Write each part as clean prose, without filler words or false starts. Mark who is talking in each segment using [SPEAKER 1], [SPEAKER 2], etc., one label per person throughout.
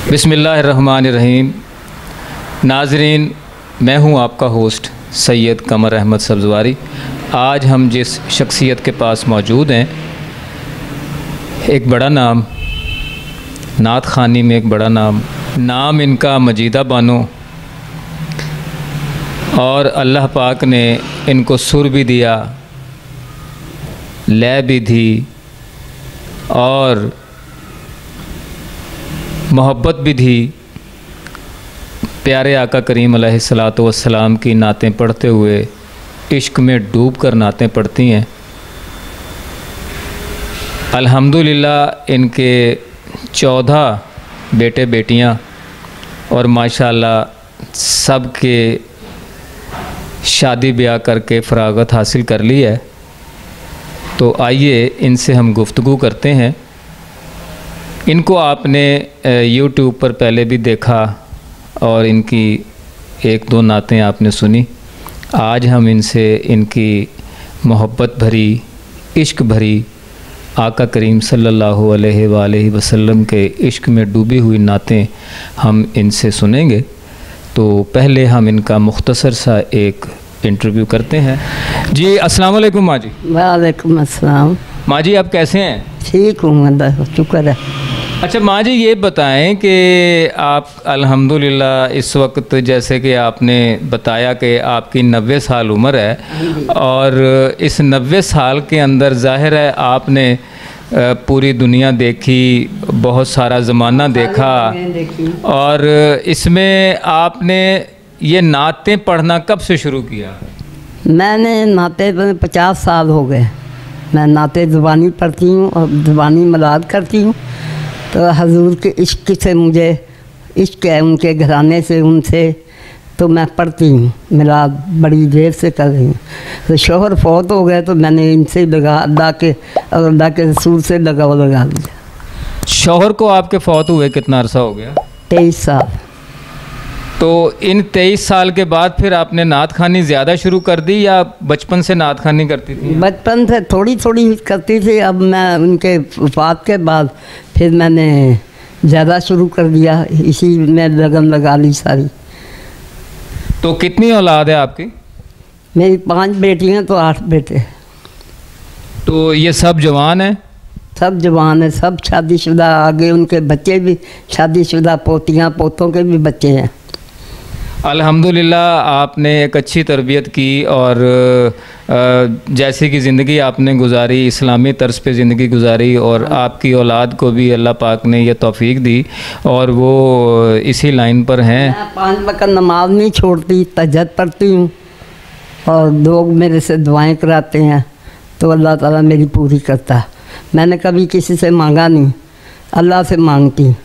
[SPEAKER 1] बिस्मिल्लाहिर्रहमानिर्रहीम। नाज़रीन, मैं हूं आपका होस्ट सैयद कमर अहमद सब्ज़वारी। आज हम जिस शख्सियत के पास मौजूद हैं, एक बड़ा नाम, नात ख़ानी में एक बड़ा नाम इनका मजीदा बानो, और अल्लाह पाक ने इनको सुर भी दिया, लय भी दी और मोहब्बत भी दी। प्यारे आका करीम अलैहिस्सलातु वस्सलाम की नातें पढ़ते हुए इश्क में डूब कर नातें पढ़ती हैं। अल्हम्दुलिल्लाह इनके 14 बेटे बेटियां और माशाअल्लाह सब के शादी ब्याह करके फ़रागत हासिल कर ली है। तो आइए इनसे हम गुफ्तगू करते हैं। इनको आपने YouTube पर पहले भी देखा और इनकी एक दो नातें आपने सुनी। आज हम इनसे इनकी मोहब्बत भरी, इश्क भरी, आका करीम सल्लल्लाहु अलैहि वसल्लम के इश्क में डूबी हुई नातें हम इनसे सुनेंगे। तो पहले हम इनका मुख्तसर सा एक इंटरव्यू करते हैं। जी अस्सलाम वालेकुम माँ जी।
[SPEAKER 2] वालेकुम अस्सलाम।
[SPEAKER 1] माँ जी आप कैसे हैं?
[SPEAKER 2] ठीक हूँ, अल्लाह का शुक्र है।
[SPEAKER 1] अच्छा माँ जी, ये बताएं कि आप अल्हम्दुलिल्लाह इस वक्त, जैसे कि आपने बताया कि आपकी 90 साल उम्र है, और इस 90 साल के अंदर ज़ाहिर है आपने पूरी दुनिया देखी, बहुत सारा ज़माना देखा, और इसमें आपने ये नातें पढ़ना कब से शुरू किया?
[SPEAKER 2] मैंने नाते 50 साल हो गए। मैं नाते ज़ुबानी पढ़ती हूँ और ज़ुबानी मलाद करती हूँ। तो हजूर के इश्क से मुझे इश्क है, उनके घराने से, उनसे तो मैं पढ़ती हूँ। मिलाद बड़ी देर से कर रही हूँ। तो शोहर फौत हो गए तो मैंने इनसे लगा, अल्लाह के रसूल से लगा दिया।
[SPEAKER 1] शोहर को आपके फौत हुए कितना अरसा हो गया?
[SPEAKER 2] 23 साल।
[SPEAKER 1] तो इन 23 साल के बाद फिर आपने नात खानी ज़्यादा शुरू कर दी या बचपन से नात खानी करती थी?
[SPEAKER 2] बचपन से थोड़ी थोड़ी करती थी। अब मैं उनके वफ़ात के बाद फिर मैंने ज़्यादा शुरू कर दिया, इसी में लगन लगा ली सारी।
[SPEAKER 1] तो कितनी औलाद है आपकी?
[SPEAKER 2] मेरी 5 बेटियां तो 8 बेटे।
[SPEAKER 1] तो ये सब जवान हैं?
[SPEAKER 2] सब जवान है, सब शादीशुदा। आगे उनके बच्चे भी शादीशुदा, पोतियां पोतों के भी बच्चे हैं।
[SPEAKER 1] अल्हम्दुलिल्लाह आपने एक अच्छी तरबियत की, और जैसी कि ज़िंदगी आपने गुजारी, इस्लामी तर्ज पे ज़िंदगी गुजारी, और आपकी औलाद को भी अल्लाह पाक ने यह तौफीक दी और वो इसी लाइन पर हैं।
[SPEAKER 2] मैं 5 वक्त नमाज नहीं छोड़ती, तहज्जुद पढ़ती हूँ, और लोग मेरे से दुआएं कराते हैं तो अल्लाह ताला मेरी पूरी करता। मैंने कभी किसी से मांगा नहीं, अल्लाह से मांगती।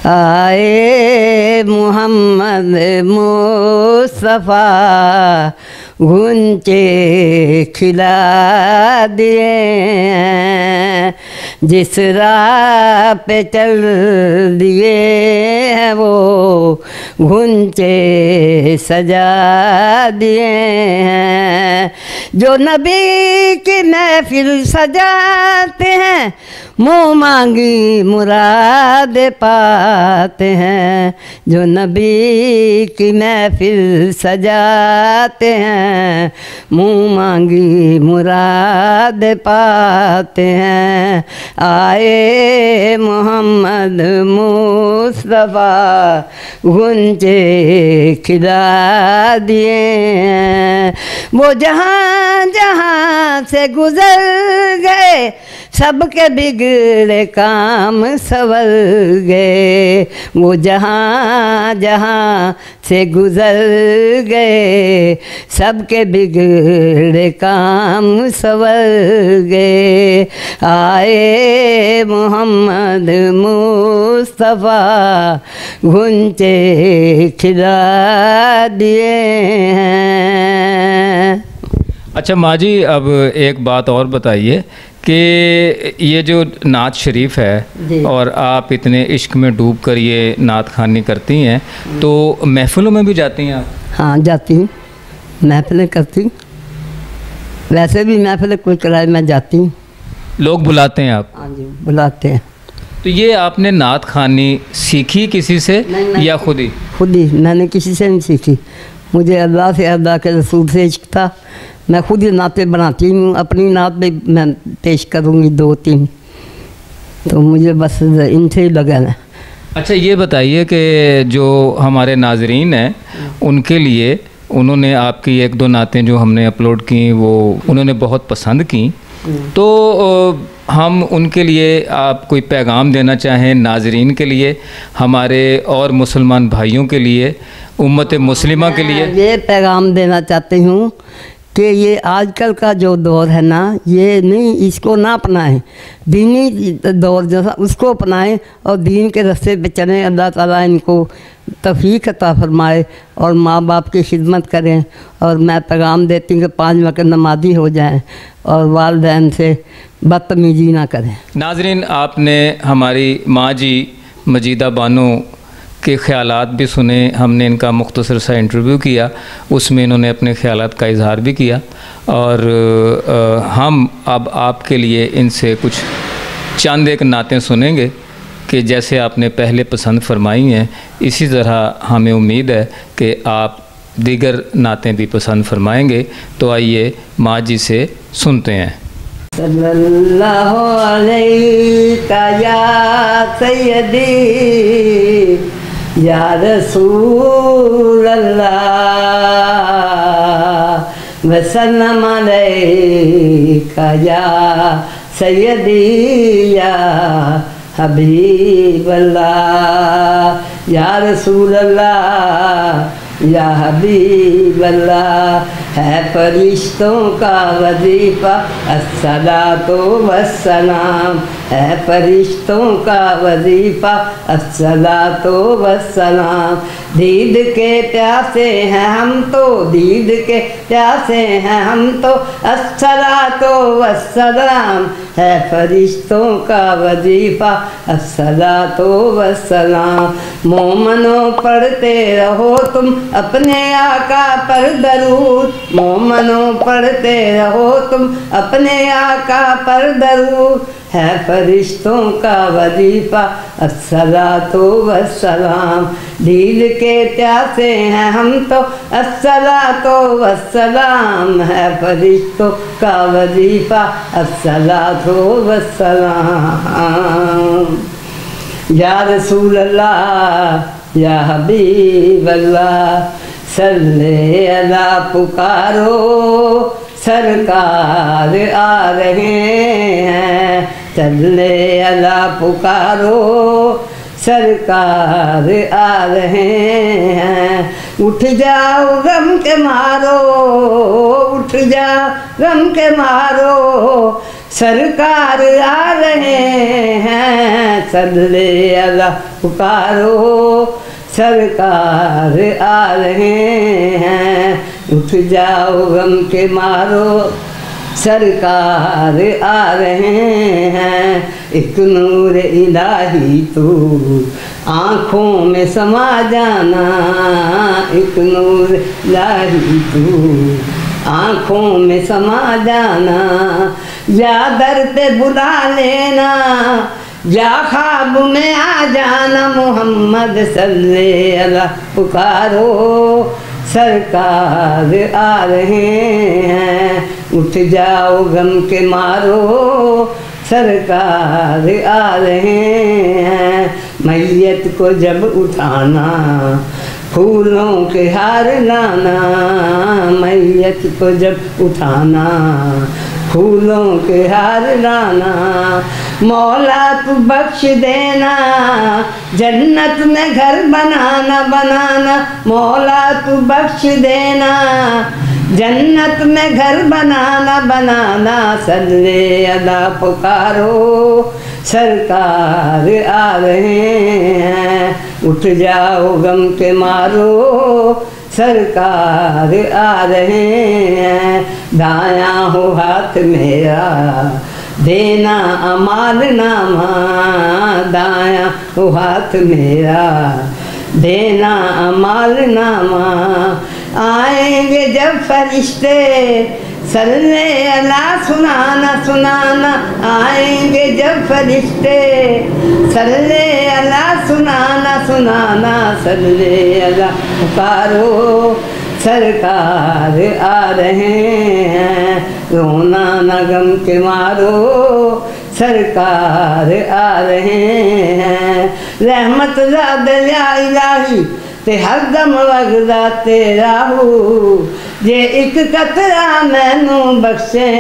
[SPEAKER 2] आए मोहम्मद मुस्तफ़ा गुंचे खिला दिए, जिस राह पे चल दिए हैं वो गुंचे सजा दिए हैं। जो नबी की महफिल सजाते हैं, मुँह मांगी मुराद पाते हैं। जो नबी की महफिल सजाते हैं, मुँह मांगी मुराद पाते हैं। आए मोहम्मद मुस्तफ़ा गुंजे खिला दिए हैं। वो जहाँ जहाँ से गुजर गए, सबके बिगड़े काम संवर गए। वो जहाँ जहाँ से गुजर गए, सबके बिगड़े काम संवर गए। आए मोहम्मद मुस्तफ़ा गुंचे खिला दिए हैं।
[SPEAKER 1] अच्छा माँ जी, अब एक बात और बताइए कि ये जो नात शरीफ है और आप इतने इश्क में डूब कर ये नात खानी करती हैं, तो महफ़िलों में भी जाती हैं आप?
[SPEAKER 2] हाँ जाती हूँ, महफ़िलें करती हूँ। वैसे भी महफ़िलें कोई कराए मैं जाती हूँ।
[SPEAKER 1] लोग बुलाते हैं आप?
[SPEAKER 2] हाँ जी बुलाते हैं।
[SPEAKER 1] तो ये आपने नात खानी सीखी किसी से या खुद ही?
[SPEAKER 2] खुद ही, मैंने किसी से नहीं सीखी। मुझे अल्लाह से, अल्लाह के रसूल से इश्क था। मैं खुद ही नाते बनाती हूँ, अपनी नात भी मैं पेश करूँगी 2-3, तो मुझे बस इनसे ही लगा है।
[SPEAKER 1] अच्छा, ये बताइए कि जो हमारे नाजरीन हैं उनके लिए, उन्होंने आपकी 1-2 नातें जो हमने अपलोड की वो उन्होंने बहुत पसंद की, तो हम उनके लिए आप कोई पैगाम देना चाहें नाजरीन के लिए, हमारे और मुसलमान भाइयों के लिए, उम्मत मुस्लिमा के लिए?
[SPEAKER 2] ये पैगाम देना चाहती हूँ कि ये आजकल का जो दौर है ना, ये नहीं, इसको ना अपनाएं। दीनी दौर जो था उसको अपनाएं और दीन के रास्ते पे चलें। अल्लाह ताला इनको तौफीक अता फरमाए और माँ बाप की खिदमत करें। और मैं पैगाम देती हूँ कि 5 वक्त नमाजी हो जाएं और वालिदैन से बदतमीजी ना करें।
[SPEAKER 1] नाजरीन, आपने हमारी माँ जी मजीदा बानो के ख़यालात भी सुने, हमने इनका मुख्तसर सा इंटरव्यू किया, उसमें इन्होंने अपने ख़यालात का इजहार भी किया। और हम अब आपके लिए इनसे कुछ चंद एक नातें सुनेंगे कि जैसे आपने पहले पसंद फरमाई हैं, इसी तरह हमें उम्मीद है कि आप दीगर नातें भी पसंद फरमाएंगे। तो आइए माँ जी से सुनते हैं।
[SPEAKER 2] सल्लल्लाहु अलैका या सय्यदी या रसूल अल्लाह वसल्लम अलैका या सय्यदी या हबीब अल्लाह या रसूल अल्लाह या हबीब अल्लाह। है फरिश्तों का वजीफ़ा अस्सलातो वस्सलाम, है फरिश्तों का वजीफ़ा अस्सलातो वस्सलाम। दीद के प्यासे हैं हम तो, दीद के प्यासे हैं हम तो, अस्सलातो वस्सलाम। है फरिश्तों का वजीफ़ा अस्सलातो वस्सलाम। मोमनो पढ़ते रहो तुम अपने आका पर दरूद, मोमनो पढ़ते रहो तुम अपने आका पर दरूद। है फरिश्तों का वजीफ़ा अस्सलातो वस्सलाम। दीद के प्यासे हैं हम तो अस्सलातो वस्सलाम। है फरिश्तों का वजीफ़ा अस्सलातो वस्सलाम। या रसूल अल्लाह या हबीब अल्लाह सल्ले अला पुकारो, सरकार आ रहे हैं। सल्ले अला पुकारो, सरकार आ रहे हैं। उठ जाओ गम के मारो, उठ जाओ गम के मारो, सरकार आ रहे हैं। सल्ले अला पुकारो, सरकार आ रहे हैं। उठ जाओ गम के मारो, सरकार आ रहे हैं। एक नूर इलाही तू आँखों में समा जाना, एक नूर इलाही तू आँखों में समा जाना। या दर पे बुला लेना, या ख्वाब में आ जाना। मोहम्मद सल्ले अला पुकारो, सरकार आ रहे हैं। उठ जाओ गम के मारो, सरकार आ रहे हैं। मैयत को जब उठाना, फूलों के हार लाना। मैयत को जब उठाना, फूलों के हार लाना। मौला तू बख्श देना, जन्नत में घर बनाना बनाना। मौला तू बख्श देना, जन्नत में घर बनाना बनाना। सल्ले अला पुकारो, सरकार आ रहे हैं। उठ जाओ गम के मारो, सरकार आ रहे हैं। दायां हो हाथ मेरा, देना अमाल नामा। दायां हो हाथ मेरा, देना अमाल नामा। आएंगे जब फरिश्ते सल्ले अला सुनाना सुनाना, आएंगे जब फरिश्ते सल्ले अला सुनाना सुनाना, सल्ले अला पुकारो सरकार आ रहे हैं, रोना न गम के मारो सरकार आ रहे हैं। रहमत ज़ादया इलाही ते हरदम वगदा तेरा हूँ, जे एक कतरा मैनू बख्शे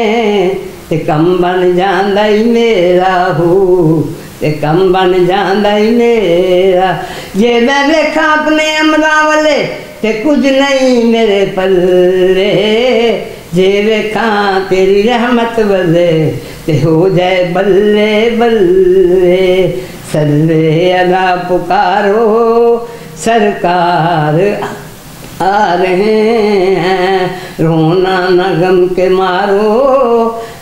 [SPEAKER 2] ते कम बन जांदा ही मेरा हूँ, ते कम बन जांदा ही मेरा। जे मैं देखा अपने अमला वाले ते कुछ नहीं मेरे पल्ले, जे वेखा तेरी रहमत वले ते हो जाए बल्ले बल्ले। सल्ले अला पुकारो सरकार आ रहे हैं, रोना न गम के मारो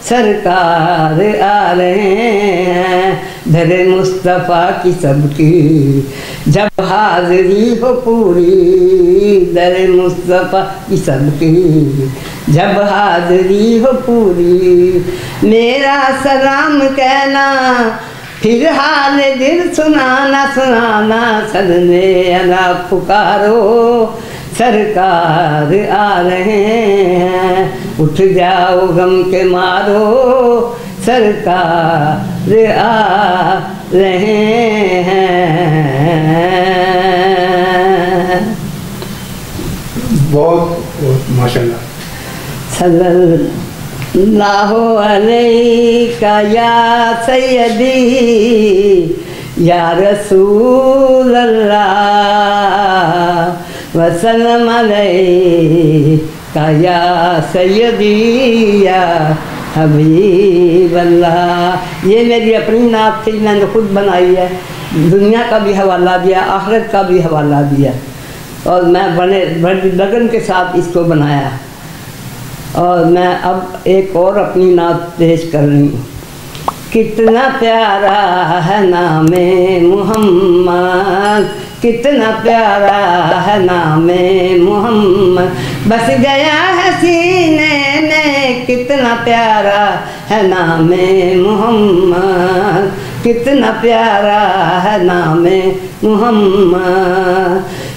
[SPEAKER 2] सरकार आ रहे हैं। दरे मुस्तफ़ा की सबकी जब हाज़िरी हो पूरी, दरे मुस्तफ़ा की सबकी जब हाज़िरी हो पूरी, मेरा सलाम कहना फिर हाल दिल सुनाना सुनाना। सल्ले अला पुकारो सरकार आ रहे हैं, उठ जाओ गम के मारो सरकार आ रहे हैं।
[SPEAKER 3] बहुत माशाल्लाह।
[SPEAKER 2] सल्लल्लाहु अलैका या सय्यदी या रसूल अल्लाह, वसल्लम अलैका या सय्यदी या हबीब अल्लाह। ये मेरी अपनी नात थी, मैंने खुद बनाई है, दुनिया का भी हवाला दिया, आखिरत का भी हवाला दिया, और मैं बड़े लगन के साथ इसको बनाया। और मैं अब एक और अपनी नात पेश कर रही हूँ। कितना प्यारा है नामे मोहम्मद, कितना प्यारा है नामे मोहम्मद, बस गया है सीने में, कितना प्यारा है नामे मोहम्मद, कितना प्यारा है नामे मोहम्मद।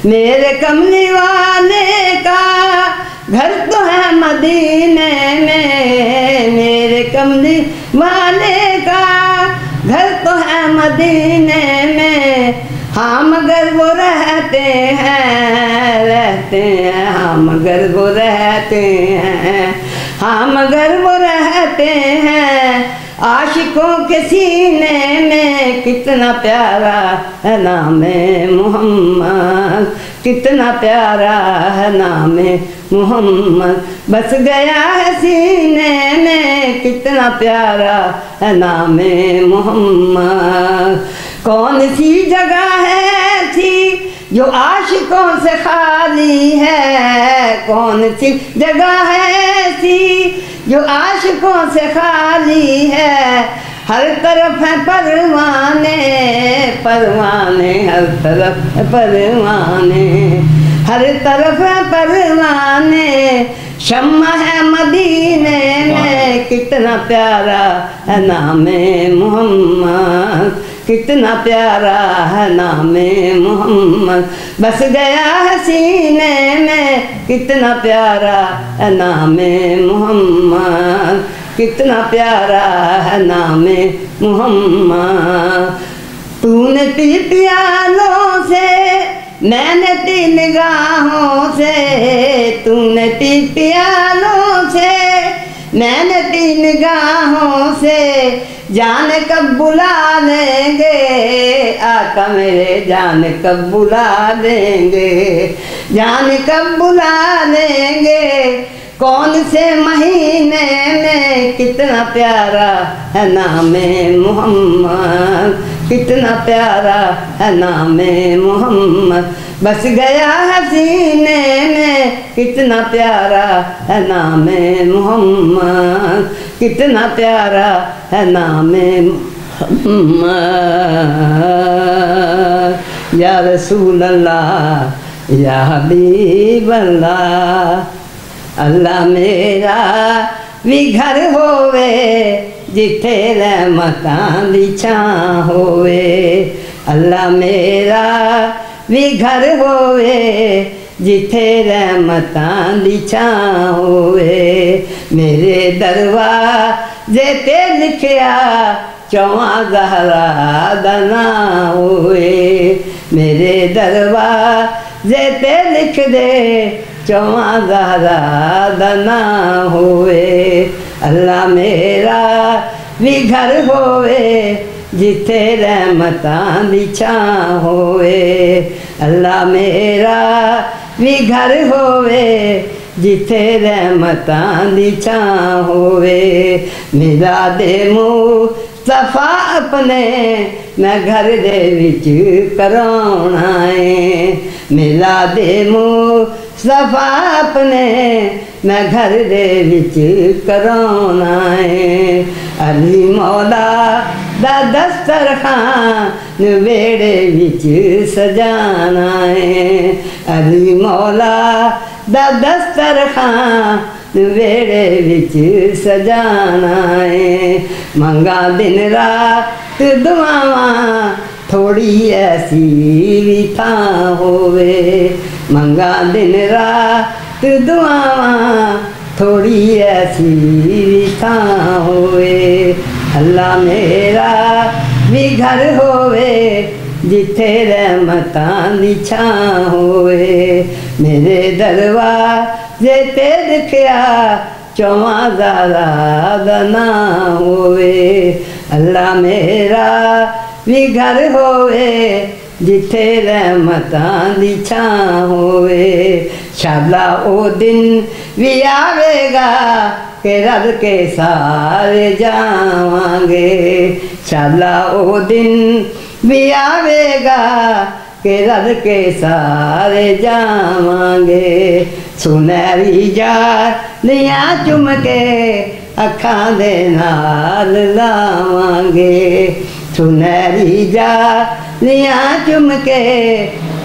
[SPEAKER 2] मेरे कमली वाले का घर तो है मदीने में, मेरे कमली वाले का घर तो है मदीने में, हाँ मगर वो रहते हैं, हाँ मगर वो रहते हैं, हाँ मगर वो रहते हैं आशिकों के सीने में। कितना प्यारा है नामे मोहम्मद, कितना प्यारा है नामे मोहम्मद, बस गया है सीने में, कितना प्यारा है नामे मोहम्मद। कौन सी जगह है ऐसी जो आशिकों से खाली है, कौन सी जगह है ऐसी जो आशिकों से खाली है, हर तरफ है परवाने परवाने, हर तरफ है परवाने, हर तरफ है परवाने, शम्मा है मदीने में। कितना प्यारा है नामे मोहम्मद, कितना प्यारा है नामे मोहम्मद, बस गया है सीने में, कितना प्यारा है नामे मोहम्मद, कितना प्यारा है नामे मोहम्मद। तूने पी प्यालों से मैंने पी निगाहों से, तूने पी प्यालों से मैंने पी निगाहों से, जाने कब बुला लेंगे आका मेरे, जाने कब बुला देंगे, जाने कब बुला लेंगे, कौन से महीने में। कितना प्यारा है नामे मोहम्मद, कितना प्यारा है नामे मोहम्मद, बस गया है सीने में, कितना प्यारा है नामे मोहम्मद, कितना प्यारा है नामे मोहम्मद। या रसूल अल्लाह या हबीब अल्लाह। अल्लाह मेरा भी घर होवे जिथे रहमतां दी छां होवे। अल्लाह मेरा भी घर होवे जिथे रहमतां दी छां होवे। मेरे दरवाजे ते लिखिया चौहां ज़हरा दा नां होवे। मेरे दरवाजे ते लिख दे चौहां ज़हरा दा नां होवे। अल्लाह मेरा भी घर होवे जिथे रहमतां दी छां होवे। अल्लाह मेरा भी घर होवे जिथे रहमतां दी छां होवे। मेरा दे मुस्तफा अपने मैं घर दे विच कराउणा है। मेरा दे मुस्तफा अपने मैं घर दे विच कराउणा है। अली मौला दा दस्तरखान वेड़े विच सजाना है। अली मौला दा दस्तरखान वेड़े विच सजाना है। मंगा दिन रात दुआवां थोड़ी ऐसी भी थां होवे। मंगा दिन रात दुआवां थोड़ी ऐसी भी थां होवे। अल्लाह मेरा भी घर होवे जिथे रहमतां दी छां होवे। मेरे दरवाजे ते लिखिया चौहां ज़हरा दा नां होवे। अल्लाह मेरा भी घर होवे जिथे रहमतां दी छां होवे। शाला ओ दिन भी आवेगा के रब के सारे जावांगे। शाला ओ दिन भी आवेगा के रब के सारे जावांगे। सुनहरी जालियां चुम के अखां दे नाल लावांगे। सुनहरी जालियां चुम के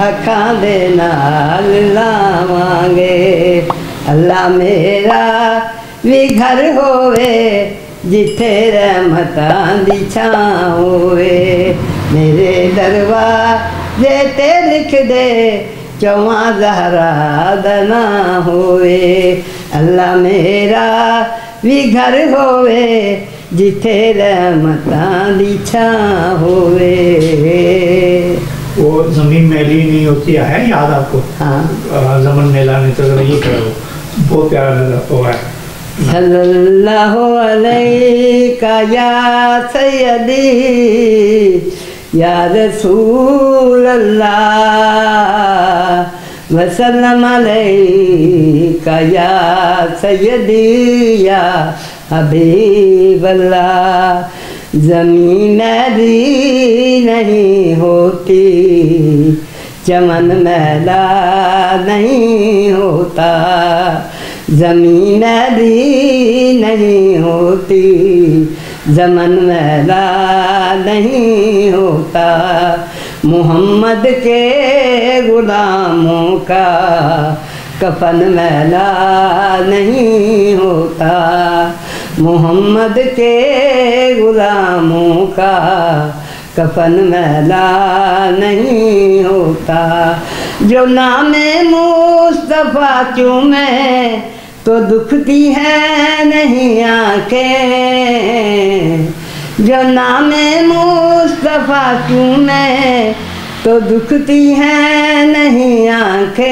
[SPEAKER 2] अखां दे नाल लावांगे। अल्लाह मेरा भी घर होवे जिथे रहमतां दी छां होवे। मेरे दरवाजे ते लिख दे चौहां ज़हरा दा नां होवे। अल्लाह मेरा भी घर होवे जिथे रहमतां दी छां होवे।
[SPEAKER 3] वो जमीन मैली नहीं होती है याद आपको?
[SPEAKER 2] हाँ।
[SPEAKER 3] जमन मेला नहीं तो ये करो, बहुत प्यारा लगा है।
[SPEAKER 2] सल्लल्लाहु अलैका या सय्यदी या रसूल अल्लाह वसल्लम अलैका या सय्यदी या हबीब अल्लाह। ज़मीन मैली नहीं होती चमन मैला नहीं होता। ज़मीन मैली नहीं होती ज़मन मैला नहीं होता। मोहम्मद के गुलामों का कफन मैला नहीं होता। मोहम्मद के गुलामों का कफन मैला नहीं होता। जो नामे मुस्तफ़ा चूमे तो दुखती है नहीं आँखें। जो नामे मुस्तफ़ा चूमे तो दुखती है नहीं आँखें।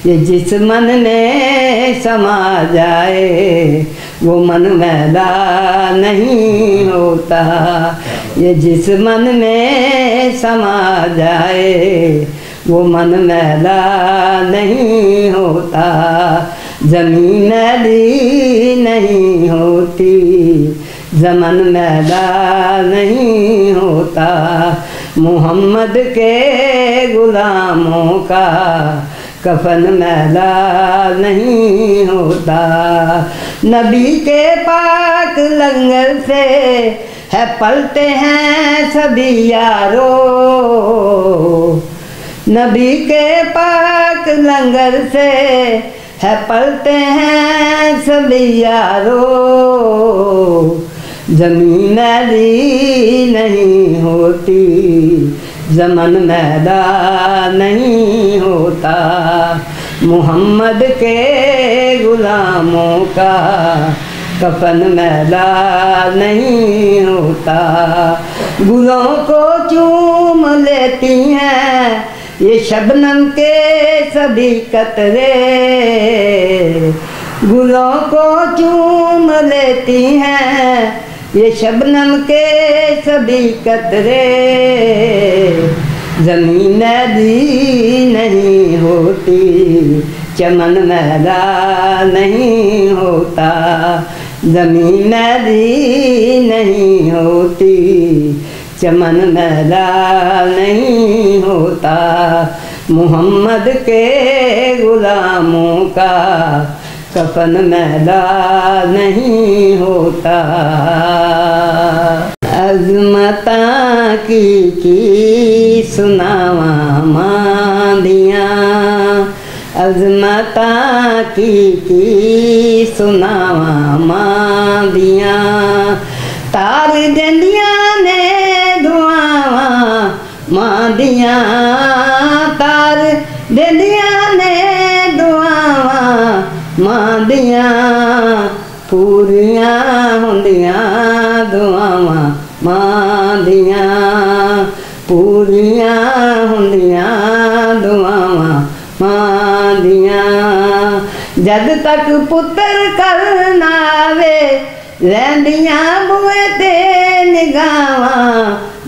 [SPEAKER 2] ये जिस मन में समा जाए वो मन मैला नहीं होता। ये जिस मन में समा जाए वो मन मैला नहीं होता। ज़मीन मैली नहीं होती ज़मन मैला नहीं होता। मोहम्मद के गुलामों का कफन मैला नहीं होता। नबी के पाक लंगर से है पलते हैं सभी यारो। नबी के पाक लंगर से है पलते हैं सभी यारो, जमीन मैली नहीं होती, ज़मन मैदान नहीं होता, मोहम्मद के गुलामों का कफन मैला नहीं होता। गुलों को चूम लेती हैं ये शबनम के सभी कतरे, गुलों को चूम लेती हैं ये शबनम के सभी कतरे, ज़मीन मैली नहीं होती, चमन मैला नहीं होता, ज़मीन मैली नहीं होती, चमन मैला नहीं होता, मोहम्मद के गुलामों का कफन मैला नहीं होता। अज़मता की सुनावा मांदियाँ, अज़मता की सुनावा मांदियाँ, तार जंदियाँ ने दुआवा मांदियाँ, तार जंदियाँ ने दुआवा मांदियाँ, पूरियां होंदियां दुआवा मांदियाँ, पूरियां होंदियां दुआवा मांदियाँ, जद तक पुत्र करना वे रहिंदियां बुए ते निगावा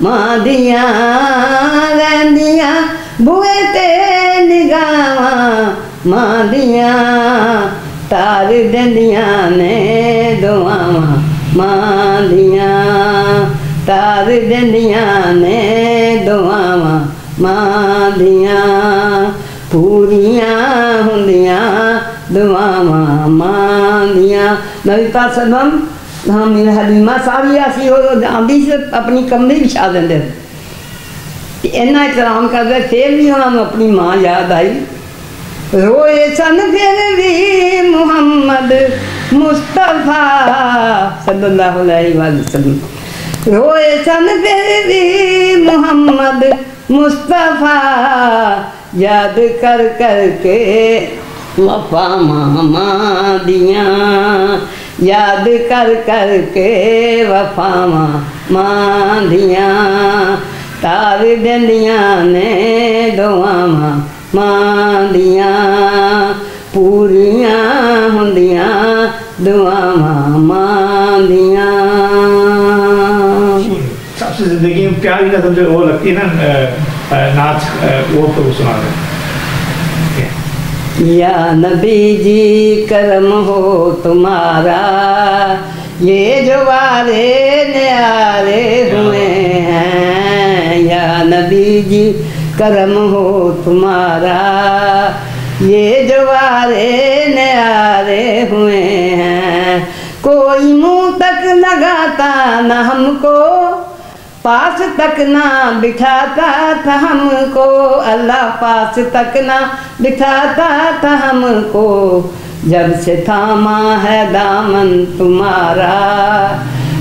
[SPEAKER 2] मांदियाँ, रहिंदियां बुए ते निगावा मांदियाँ, तार जंदियां ने दुआवा मांदियाँ, तार जंदियां ने दुआवा मांदियाँ, पूरियां होंदियां दुआवा मांदियाँ। नबी पाक सल्लम हाँ मेरे हलीमा सारी ऐसी हो आंदी से अपनी कमरे बिछा देंगे, इन्ना एहतराम करते, फिर भी उन्होंने अपनी माँ याद आई, रोए सन फिर भी मुहम्मद मुस्तफ़ा सल्लल्लाहु अलैहि वसल्लम, रोए सन फिर भी मुहम्मद मुस्तफ़ा, याद कर कर के वफा मामा दियाँ, याद कर कर के वफा मामा दियाँ, तार जंदियाँ ने दुआवा मांदियाँ, पूरियां होंदियां दुआवा मांदियाँ।
[SPEAKER 3] सबसे जिंदगी में प्यारी कसम जो वो लगती है ना नाच, वो तो सुना दे।
[SPEAKER 2] या नबी जी करम हो तुम्हारा, ये जो वारे न्यारे हुए हैं, या नबी जी करम हो तुम्हारा, ये जो वारे न्यारे हुए हैं, कोई मुंह तक लगाता न हमको, पास तक ना बिठाता था हमको, अल्लाह पास तक ना बिठाता था हमको, जब से थामा है दामन तुम्हारा,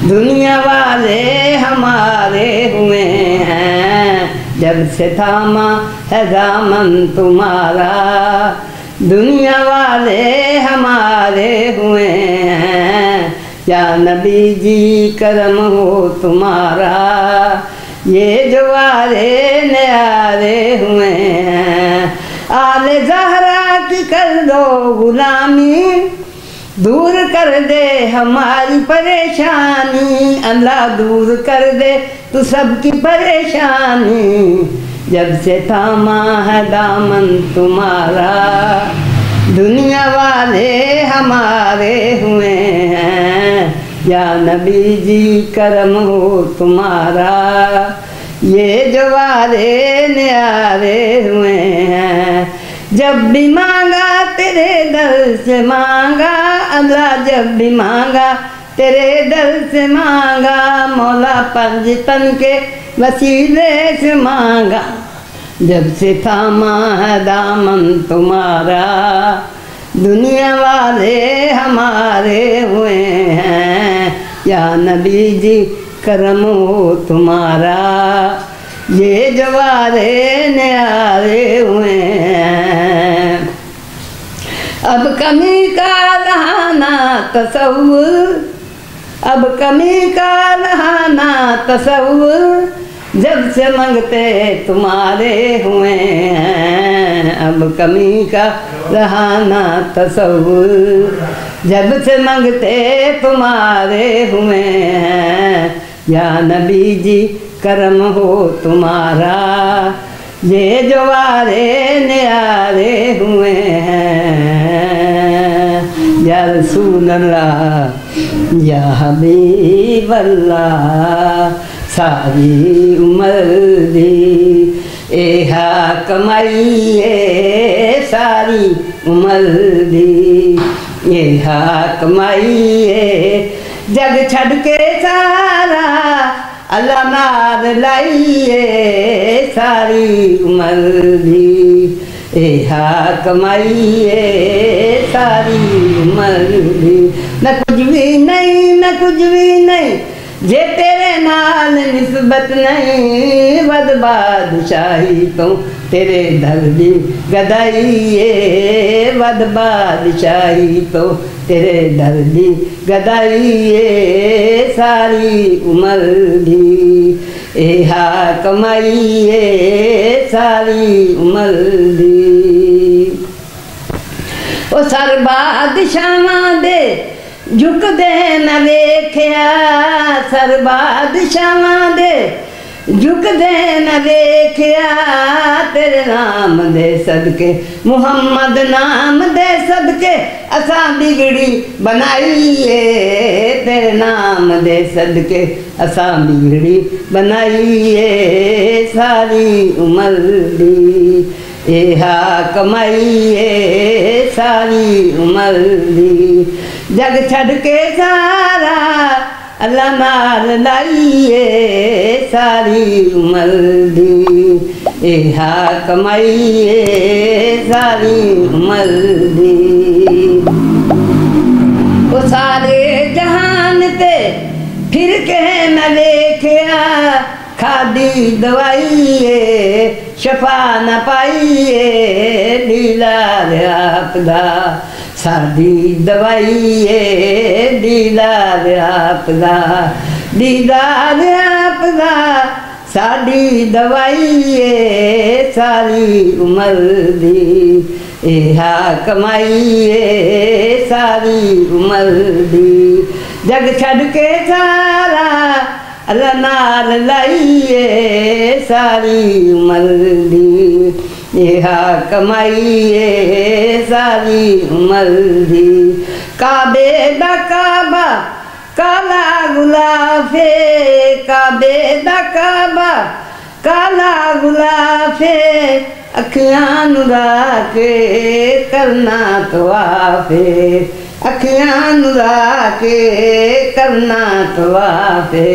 [SPEAKER 2] दुनिया वाले हमारे हुए हैं, जब से थामा है दामन तुम्हारा, दुनिया वाले हमारे हुए हैं, या नबी जी करम हो तुम्हारा, ये जो वारे न्यारे हुए हैं, आले ज़हरा की कर दो गुलामी, दूर कर दे हमारी परेशानी, अल्लाह दूर कर दे तू सबकी परेशानी, जब से थामा है दामन तुम्हारा, दुनिया वाले हमारे हुए हैं, या नबी जी करम हो तुम्हारा, ये जो वारे न्यारे हुए हैं, जब भी मांगा तेरे दर से मांगा, अल्लाह जब भी मांगा तेरे दर से मांगा, मौला पंज तन के वसीले से मांगा, जब से थामा है दामन तुम्हारा, दुनिया वाले हमारे हुए हैं। या नबी जी करम हो तुम्हारा, ये जवारे न्यारे हुए हैं। अब कमी का रहाना तसव्वुर, अब कमी का रहाना तसव्वुर, जब से मंगते तुम्हारे हुए हैं। अब कमी का रहाना तसव्वुर, जब से मंगते तुम्हारे हुए हैं। या नबी जी करम हो तुम्हारा, ये जवारे न्यारे हुए हैं। या रसूल अल्लाह या हबीब अल्लाह, सारी उम्र दी एहा कमाइए, सारी उम्र दी एहा कमाइए। जग छड़ के सारा अल्लाह नाल लाइए, सारी उम्र दी एहा कमाइए, सारी उम्र दी। न कुछ भी नहीं, न कुछ भी नहीं, जे तेरे नाल निस्बत नहीं। वद बादशाही तो तेरे दर दी गदाइए, वद बादशाही तो तेरे दर दी गदाइए, सारी उम्र दी एहा कमाइए, सारी उम्र दी। ओ सर बादशाहां दे झुकदे न वेख्या, सर बादशाहां दे झुकदे न वेख्या। तेरे नाम दे सदके, मुहम्मद नाम दे सदके, असां बिगड़ी बनाइए। तेरे नाम दे सदके असां बिगड़ी बनाइए, सारी उम्र दी एहा कमाइए, सारी उम्र दी। जग छड़ के सारा अल्लाह नाल लाइए, सारी उम्र दी एहा कमाइए, सारी उम्र दी। वो सारे जहान ते फिर के न देखिया, खादी दवाइए शफा न पाइए। दीदार आपदा सादी दवाइए, दीदार आपदा, दीदार आपदा सादी दवाइए, सारी उम्र दी एहा कमाइए, सारी उम्र दी। जग छड़ के सारा अल्लाह नाल लाइए, सारी उम्र दी एहा कमाइए, सारी उम्र दी। काबे दा काबा काला गुलाफे, काबे दा काबा काला गुलाफे। अखियां नुरा के करना तवाफे, अखियां नुरा के करना तवाफे।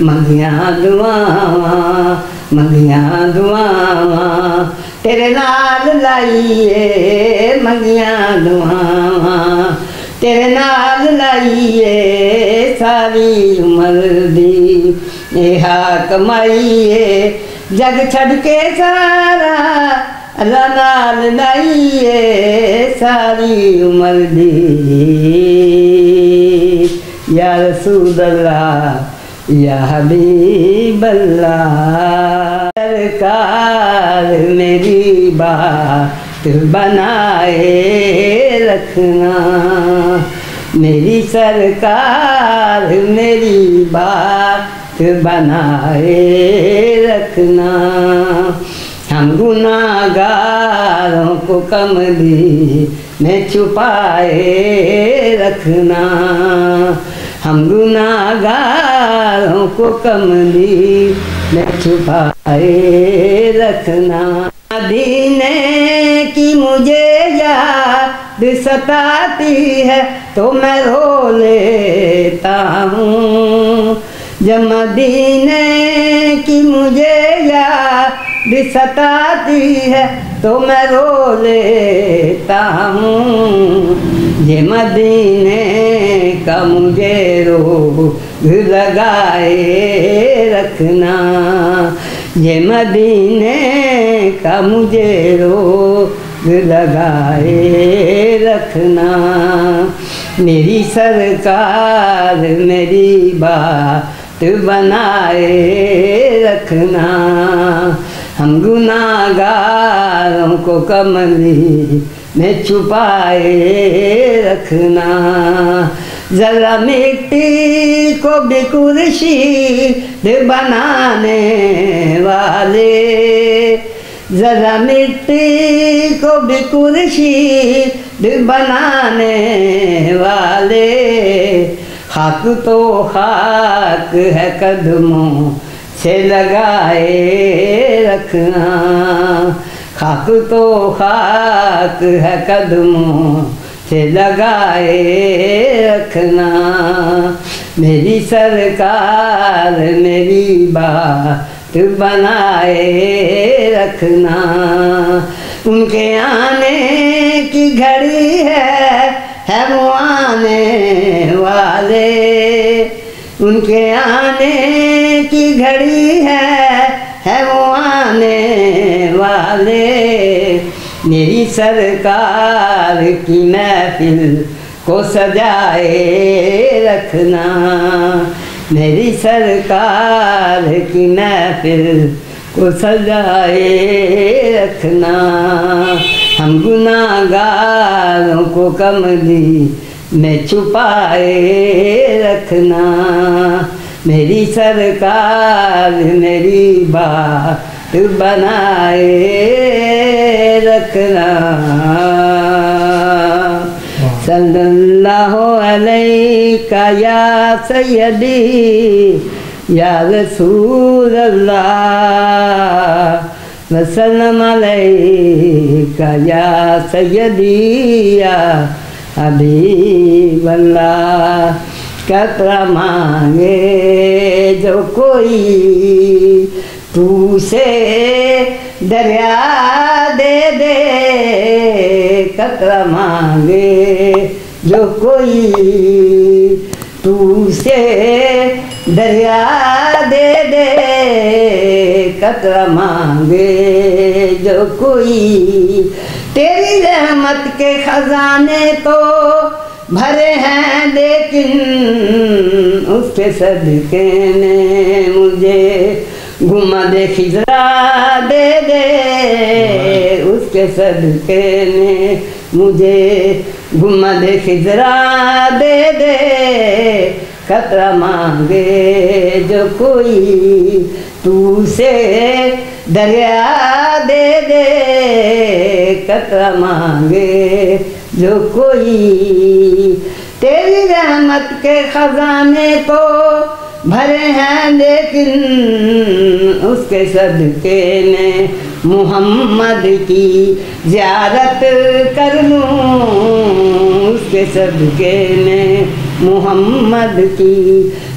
[SPEAKER 2] मंगियां दुआवां, मंगियां दुआवां तेरे नाल लाइए, मंगियां दुआवां तेरे नाल लाइए, सारी उम्र दी एहा कमाइए। जग छड़ के सारा अल्लाह नाल लाइए, सारी उम्र दी या रसूल अल्लाह या हबीब अल्लाह। सरकार मेरी बात बनाए रखना, मेरी सरकार मेरी बात बनाए रखना। हम गुनाहगारों को कमली में छुपाए रखना, हम गुनाहगारों को कमली में छुपाए रखना। मदीने की मुझे याद सताती है तो मैं रो लेता हूँ। जब मदीने की मुझे याद भी सताती है तो मैं रो लेता हूँ। ये मदीने का मुझे रोग लगाए रखना, ये मदीने का मुझे रोग लगाए रखना। मेरी सरकार मेरी बात बनाए रखना, हम गुनाहगारों को कमली में छुपाए रखना। जरा मिट्टी को भी कुर्सी बनाने वाले, जरा मिट्टी को भी कुर्सी बनाने वाले, खाक तो खाक है कदमों से लगाए रखना, खाक तो खाक है कदमों से लगाए रखना। मेरी सरकार मेरी बात बनाए रखना। उनके आने की घड़ी है वो आने वाले, उनके आने की घड़ी है वो आने वाले। मेरी सरकार की महफिल को सजाए रखना, मेरी सरकार की महफिल को सजाए रखना। हम गुनाहगारों को कमली में छुपाए रखना, मेरी सरकार मेरी बात बनाए रखना। सल्लल्लाहु अलैका या सय्यदी या रसूल अल्लाह, वसल्लम अलैका या सय्यदी या हबीब अल्लाह। कतरा मांगे जो कोई तू से दरिया दे दे, कतरा मांगे जो कोई तू से दरिया दे दे, कतरा मांगे जो कोई। तेरी रहमत के खजाने तो भरे हैं लेकिन उसके सदके ने मुझे घुमद खिजरा दे दे, उसके सदके ने मुझे घुमद खिजरा दे दे। कतरा मांगे जो कोई तू से दरिया दे दे, कतरा मांगे जो कोई। तेरी रहमत के खजाने तो भरे हैं लेकिन उसके सदके ने मोहम्मद की ज़ियारत कर लूँ, उसके सदके ने मोहम्मद की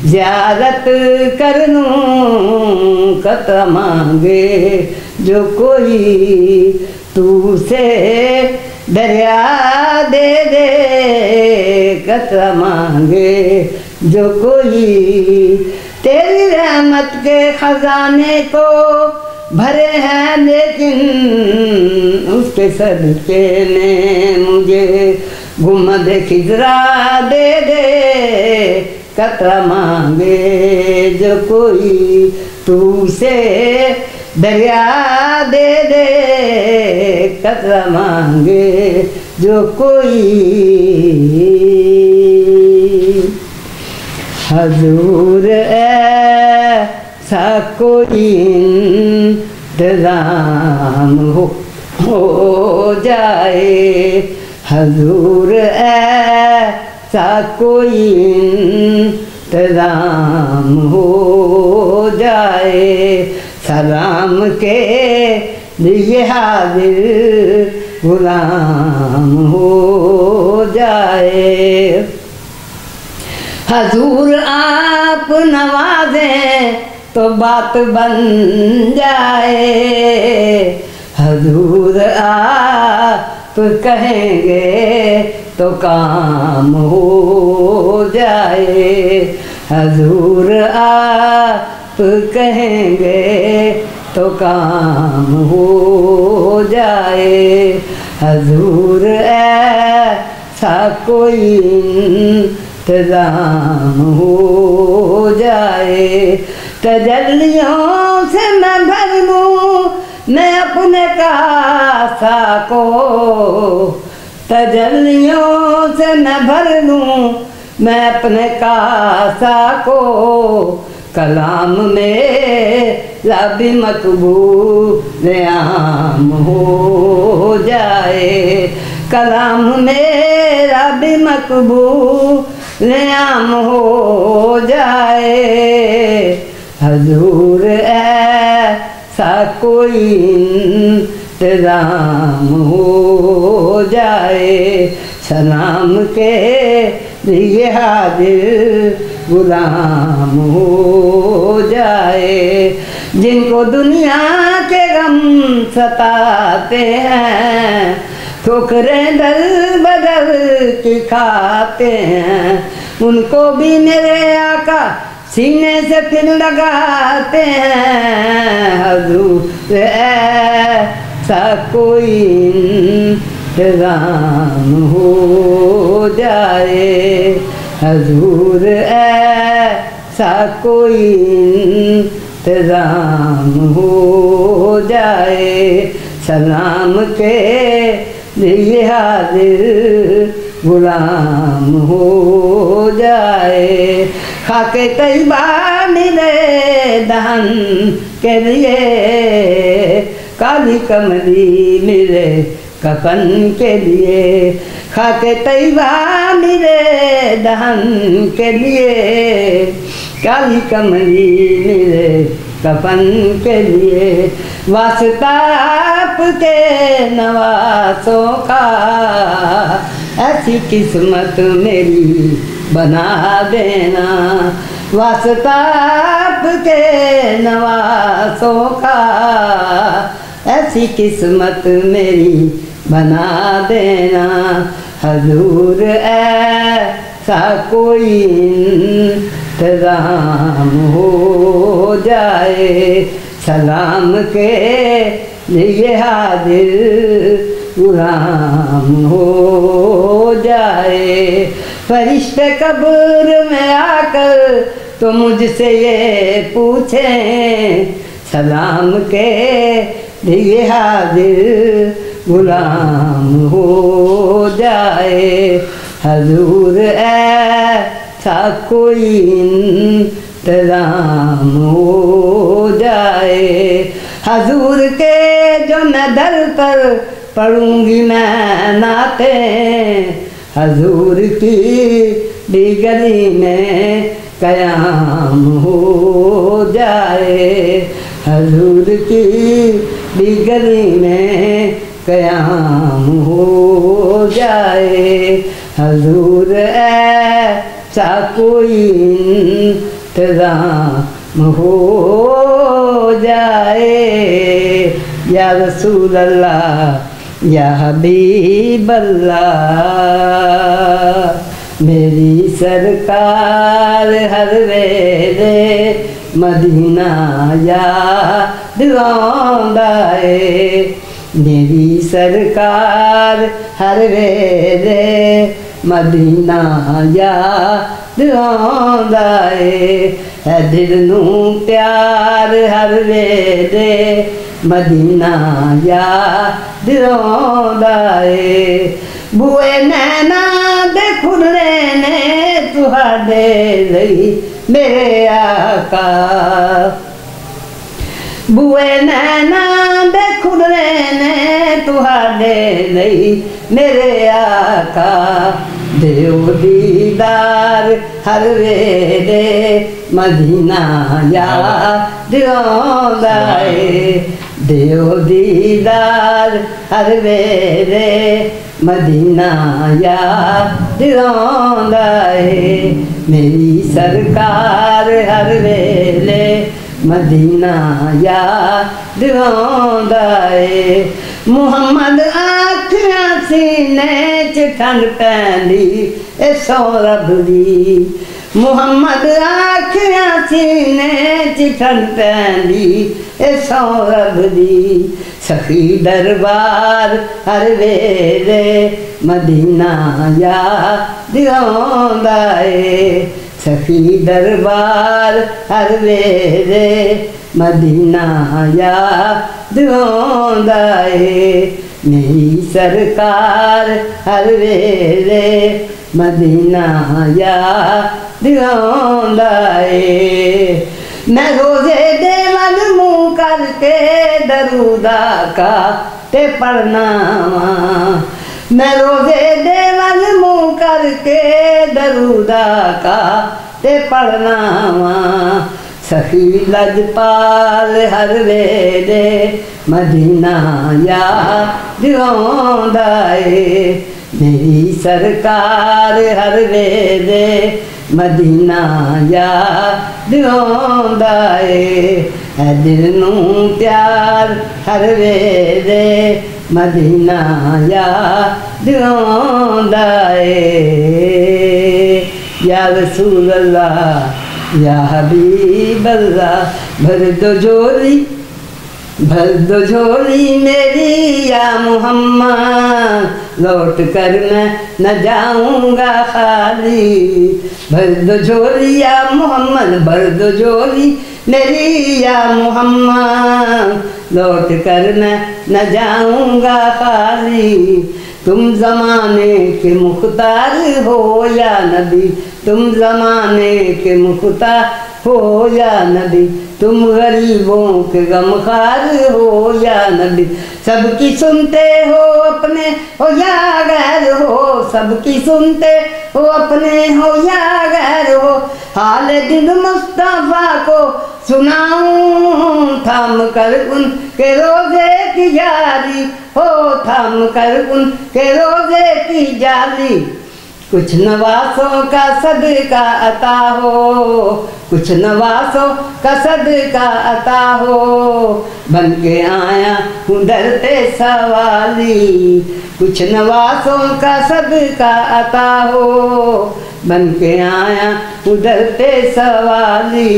[SPEAKER 2] ज़ियारत कर लूँ। कतरा मांगे जो कोई तू से दरिया दे दे, कतरा मांगे जो कोई। तेरी रहमत के खजाने तो भरे हैं लेकिन उसके सदके ने मुझे घुमद खिजरा दे दे। कतरा मांगे जो कोई तू से दरिया दे दे, कतरा मांगे जो कोई। हजूर ऐसा कोई इंतजाम हो जाए, हजूर ऐसा कोई इंतजाम हो जाए। सलाम के लिए हाजिर गुलाम हो जाए। हजूर आप नवाजें तो बात बन जाए, हजूर आप कहेंगे तो काम हो जाए, हजूर आप कहेंगे तो काम हो जाए, हजूर ऐसा कोई इंतजाम हो जाए। तजल्लियों से मैं भर लूँ मैं अपने कासा को, तजल्लियों से मैं भर लूँ मैं अपने कासा को, कलाम में भी मकबूल आम हो जाए, कलाम मेरा भी मकबूल आम हो जाए, हजूर ऐसा कोई इंतजाम हो जाए, सलाम के लिए हाजिर गुलाम हो जाए, जिनको दुनिया के गम सताते हैं, ठोकरें दल बदल की खाते हैं, उनको भी मेरे आका सीने से फिर लगाते हैं, हजूर ऐसा कोई इंतजाम हो जाए, हजूर ऐसा कोई इंतजाम हो जाए, सलाम के लिए हाजिर गुलाम हो जाए, खाके तैयबा मिले दहन के लिए, काली कमली मिले कफन के लिए, खाके तैयबा मिले दहन के लिए, काली कमली मिले कफन के लिए, वास्ता आपके नवासों का, ऐसी किस्मत मेरी बना देना, वास्ता आपके नवासों का, ऐसी किस्मत मेरी बना देना, हजूर ऐसा कोई इंतजाम हो जाए, सलाम के लिए हाजिर गुलाम हो जाए, फरिश्ते कब्र में आकर तो मुझसे ये पूछें, सलाम के लिए हाजिर गुलाम हो जाए, हजूर ऐसा कोई इंतजाम हो जाए, हजूर के जो मैं दर पर पढ़ूंगी मैं नाते, हजूर की भी गली में कयाम हो जाए, हजूर की भी गली में कयाम हो जाए, हजूर ऐसा कोई इंतजाम हो जाए, या रसूल अल्लाह या हबीब अल्लाह, मेरी सरकार हर वेले मदीना याद आंदा है, मेरी सरकार हर वेले मदीना याद आंदा है, दिल नू प्यार हर वेले मदीना याद आंदा है, बुए नैना दे खुले ने तुहाडे लई मेरे आका, बुए नैना दे खुले ने तुहाडे लई मेरे आका, देव दीदार हर वेले मदीना याद आंदा है, देव दीदार हर वेले मदीना याद आंदा है, मेरी सरकार हर वेले मदीना याद आउंदा ए। मुहम्मद आखियां सीने च ठंड पैंदी ए सौ रब दी। मुहम्मद आखियां सीने च ठंड पैंदी ए सौ रब दी। सखी दरबार हर वेले मदीना याद आउंदा ए। सखी दरबार हर वेले मदीना याद आउंदा ए। मेरी सरकार हर वेले मदीना याद आउंदा ए। मैं रोजे दे वल मुँह करके दरूदा का ते पढ़ना वा। मैं रोजे दे वल मुँह करके दरूदा का ते पढ़ना वा। सखी लजपाल हर वेले मदीना याद आउंदा ए। मेरी सरकार हर वेले मदीना याद आउंदा ए। दिल नूं प्यार हर वेले मदीना याद आउंदा ए। या रसूल अल्लाह या हबीब अल्लाह भर दो झोली मेरी या मुहम्मद लौट कर मैं न जाऊंगा खाली। भर दो झोली या मोहम्मद भर दो झोली मेरी या मोहम्मद लौट कर मैं न जाऊंगा खाली। तुम ज़माने के मुख्तार हो या नबी। तुम ज़माने के मुख्तार हो या नबी। तुम गरीबों के गमखार हो या नबी। सबकी सुनते हो अपने हो या गैर हो। सबकी सुनते हो अपने हो या गैर हो। हाल दिल मुस्तफा को सुनाऊं थाम कर उनके रोजे की जाली हो। थाम कर उनके रोजे की जाली। कुछ नवासों का सदका अता हो। कुछ नवासों का सदका अता हो। बन के आया हूँ डरते सवाली। कुछ नवासों का सदका अता हो। बन के आया हूँ डरते सवाली।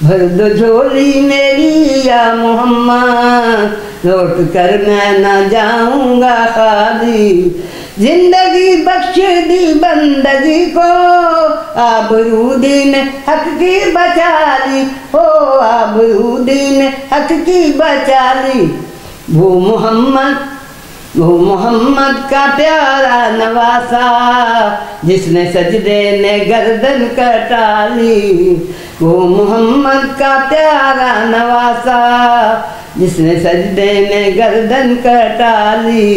[SPEAKER 2] भर दो झोली मेरी या मोहम्मद लौट कर मैं न जाऊंगा खाली। जिंदगी बख्श दी बंदगी को आबरूदीन हक की बचा ली हो। आबरूदीन हक की बचा ली। वो मोहम्मद का प्यारा नवासा जिसने सजदे ने गर्दन कटा ली। वो मोहम्मद का प्यारा नवासा जिसने सजदे ने गर्दन कटा ली।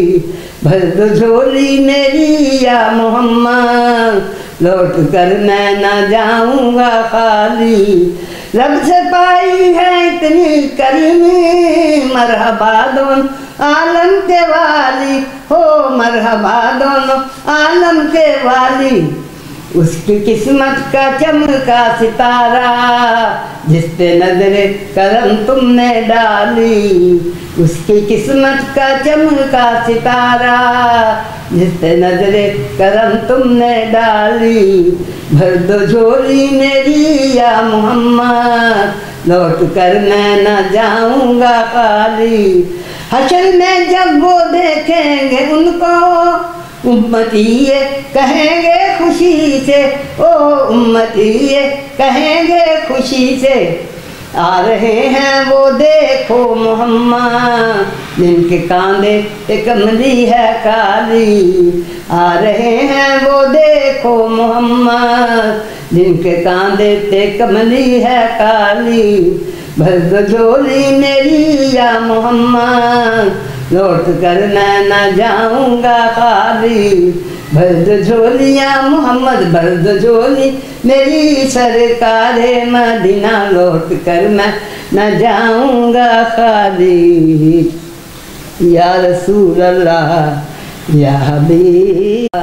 [SPEAKER 2] भर दो झोली मेरी या मोहम्मद लौट कर मैं न जाऊंगा खाली। रब से पाई है इतनी करीमी मरहबा दोनों आलम के वाली हो। मरहबा दोनों आलम के वाली। उसकी किस्मत का चमका सितारा जिस पे नजरे करम तुमने डाली। उसकी किस्मत का चमका सितारा जिस पे नजरे करम तुमने डाली। भर दो झोली मेरी या मोहम्मद लौट कर मैं न जाऊंगा खाली। हशर में जब वो देखेंगे उनको उम्मती ये कहेंगे खुशी से। ओ उम्मती ये कहेंगे खुशी से। आ रहे हैं वो देखो मोहम्मद जिनके कांधे पे कमली है काली। आ रहे हैं वो देखो मोहम्मद जिनके कांधे पे कमली है काली। भर दो झोली मेरी या मोहम्मद लौट कर मैं न जाऊंगा खाली। भर दो झोलियाँ मोहम्मद भर दो झोली मेरी सरकारे मदीना लौट कर मैं न जाऊंगा खाली। या रसूल अल्लाह या हबीब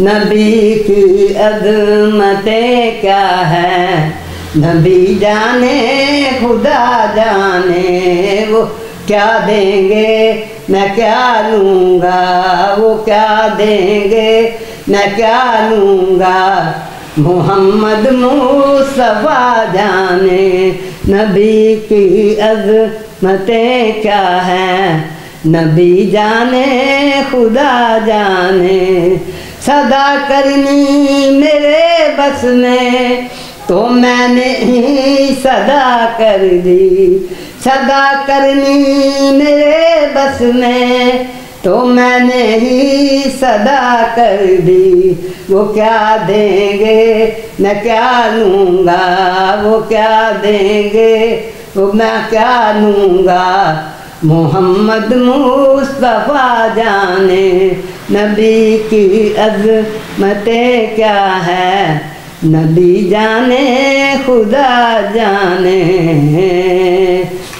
[SPEAKER 2] नबी की अज़मतें क्या है। नबी जाने खुदा जाने वो क्या देंगे मैं क्या लूँगा, वो क्या देंगे मैं क्या लूँगा। मोहम्मद मुस्तफा जाने नबी की अज़मतें क्या हैं, नबी जाने खुदा जाने। सदा करनी मेरे बस में तो मैंने ही सदा कर दी, सदा करनी मेरे बस में तो मैंने ही सदा कर दी। वो क्या देंगे मैं क्या लूँगा, वो क्या देंगे वो मैं क्या लूँगा। मोहम्मद मुस्तफा जाने नबी की अज़मतें क्या है, नबी जाने खुदा जाने।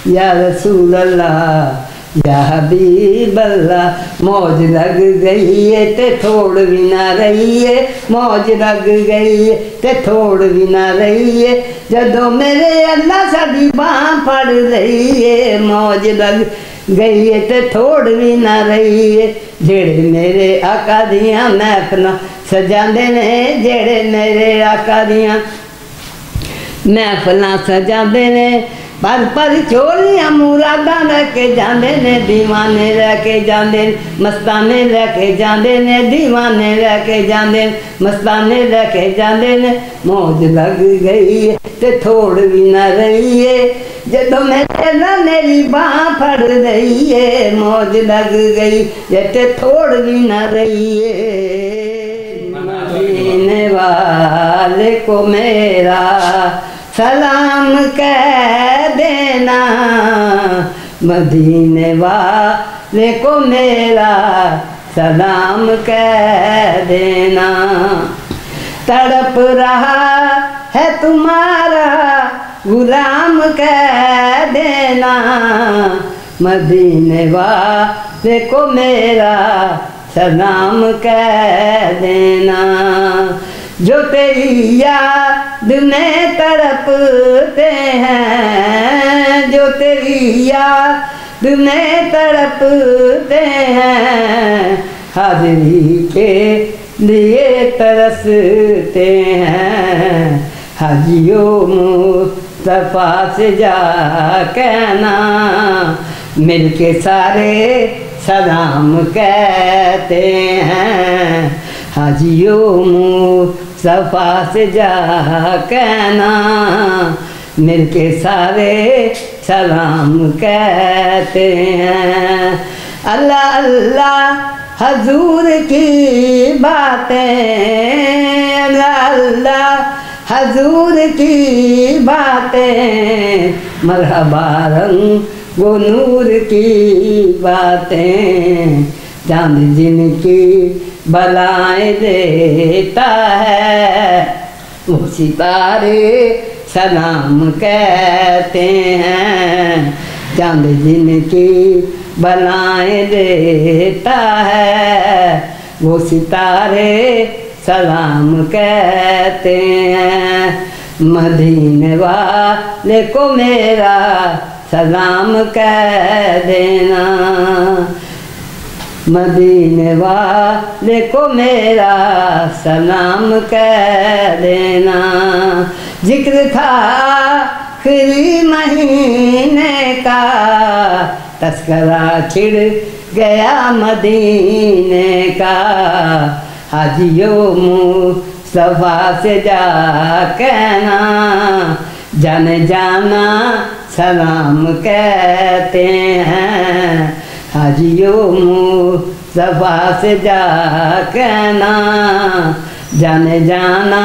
[SPEAKER 2] या रसूल अल्लाह या हबीब अल्लाह। मौज लग गई है ते थोड़ भी ना रही है, मौज लग गई है ते थोड़ भी ना रही है। जदों मेरे अल्लाह साडी बांह फड़ रही है, मौज लग गई है ते थोड़ भी ना रही है। जेड़े मेरे आका दियां महफिलां सजांदे ने, जेड़े मेरे आका दियां महफिलां सजांदे ने, पर चोलियां मुरादा लेके जांदे ने, दीवाने लेके जांदे ने, मस्ताने लेके जांदे ने, दीवाने लेके जांदे ने, मस्ताने लेके जांदे ने। मौज लग गई है ते थोड़ भी ना रही है, जदों मेरे ना मेरी बांह फड़ रही है। मौज लग गई है ते थोड़ भी ना रही है। मदीने वाले को मेरा सलाम कह देना, मदीने वाले को मेरा सलाम कह देना। तड़प रहा है तुम्हारा गुलाम कह देना, मदीने वाले को मेरा सलाम कह देना। जो तेरी याद में तड़पते हैं, जो तेरी याद में तड़पते हैं, हाज़िरी के लिए तरसते हैं। हाजियों मुस्तफा से जा कहना, मिलके सारे सलाम कहते हैं। हाजियों मुस्तफा से जा कहना, मिलके सारे सलाम कहते हैं। अल्लाह अल्लाह हजूर की बातें, अल्लाह अल्लाह हजूर की बातें, मरहबा रंग वो नूर की बातें। चांद जिनकी बलाएं देता है, वो सितारे सलाम कहते हैं। चांद जिनकी बलाएं देता है, वो सितारे सलाम कहते हैं। मदीने वाले को मेरा सलाम कह देना, मदीने वाले को मेरा सलाम कह देना। जिक्र था आखिरी महीने का, तस्करा छिड़ गया मदीने का। हाजियों मुस्तफा से जा कहना, जाने जाना सलाम कहते हैं। हाजियों मुस्तफा से जा कहना, जाने जाना